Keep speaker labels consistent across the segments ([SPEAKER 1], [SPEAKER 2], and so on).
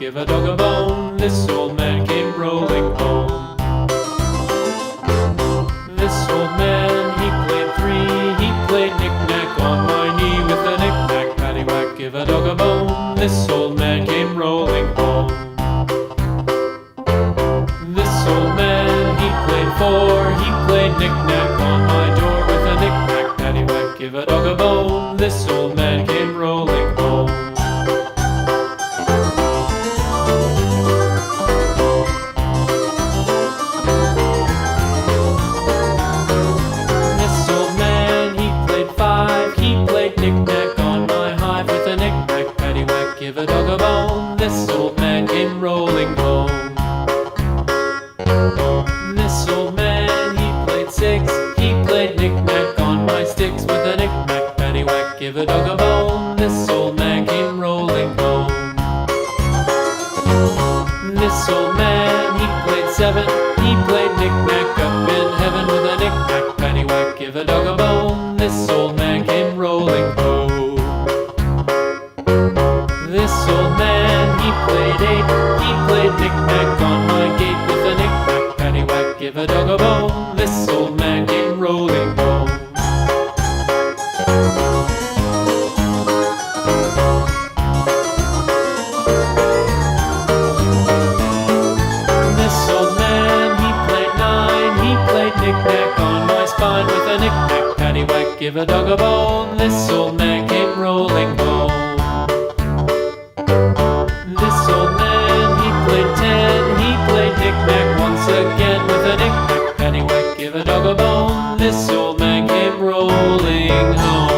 [SPEAKER 1] give a dog a bone. This old man came rolling home. This old man, he played three. He played knick-knack on my knee with a knick-knack, paddywhack, give a dog a bone. This old man came rolling home. This old man, he played four. He played knick-knack on my door with a knick-knack, paddywhack, give a dog a bone. This old man came rolling home. This old man, he played five. He played knick-knack on my hive with a knick-knack, paddywhack, give a dog a bone. This old man came rolling home. This old man, he played six. He played knick-knack on my sticks with a knick-knack, paddywhack, give a dog a bone. This old man came rolling home. This old man, he played seven. He played knick-knack up in heaven with a knick-knack, paddywhack, give a dog a bone. This old man came rolling home. This old man, he played eight. He played knick-knack on my gate with a knick-knack, paddywhack, give a dog a bone. This old man came rolling home. This old man, he played nine. He played knick-knack on my spine with a knick-knack, paddywhack, give a dog a bone. This old man came rolling home. This old man, he played ten. He played knick-knack once again with a knick-knack, paddywhack, give a dog a bone. This old man came rolling home.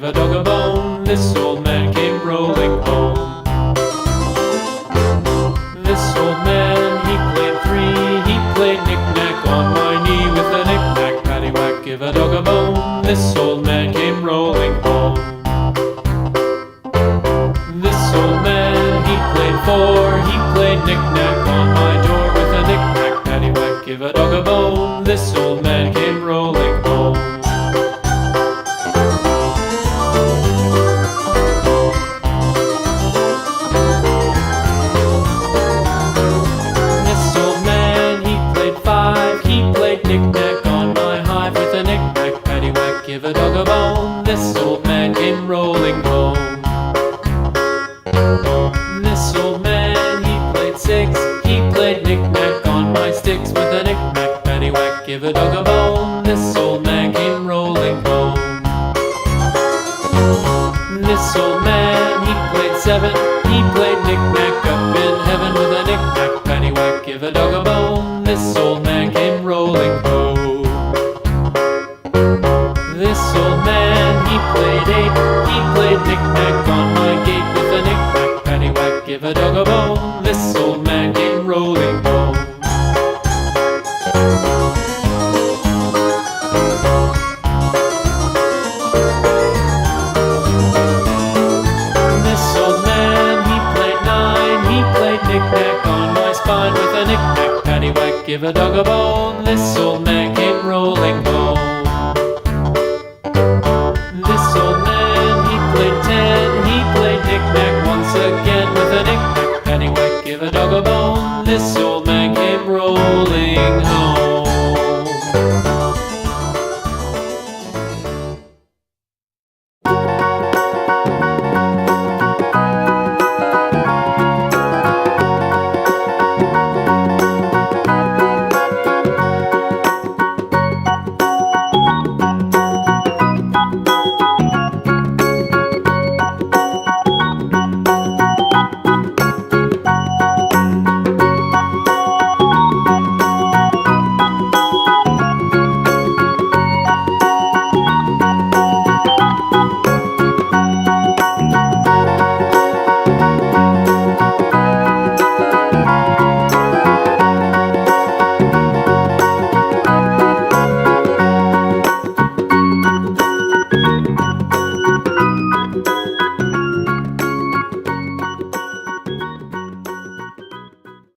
[SPEAKER 1] give a dog a bone. This old man came rolling home. This old man, he played three. He played knick-knack on my knee with a knick-knack, paddywhack, give a dog a bone. This old man came rolling home. This old man, he played four. He played knick-knack on my door with a knick-knack, paddywhack, give a dog a bone. This old man came rolling home. This old man, he played five. He played knick-knack on my hive with a knick-knack, paddywhack, give a dog a bone. This old man came rolling home. This old man, he played six. He played knick-knack on my sticks with a knick-knack, paddywhack, give a dog a bone. This old man came rolling home. This old man, he played seven. He played knick-knack up in heaven with a knick-knack, paddywhack, give a dog a bone. This old man came rolling home. This old man, he played eight. He played knick-knack on my gate with a knick-knack, paddywhack, give a dog a bone. This old man came rolling home. This old man, he played nine. He played knick-knack on my spine with a knick-knack, paddywhack, give a dog a bone. This old man came rolling home. This old man, he played ten. He played knick-knack once again with a knick-knack, paddywhack, give a dog a bone. This old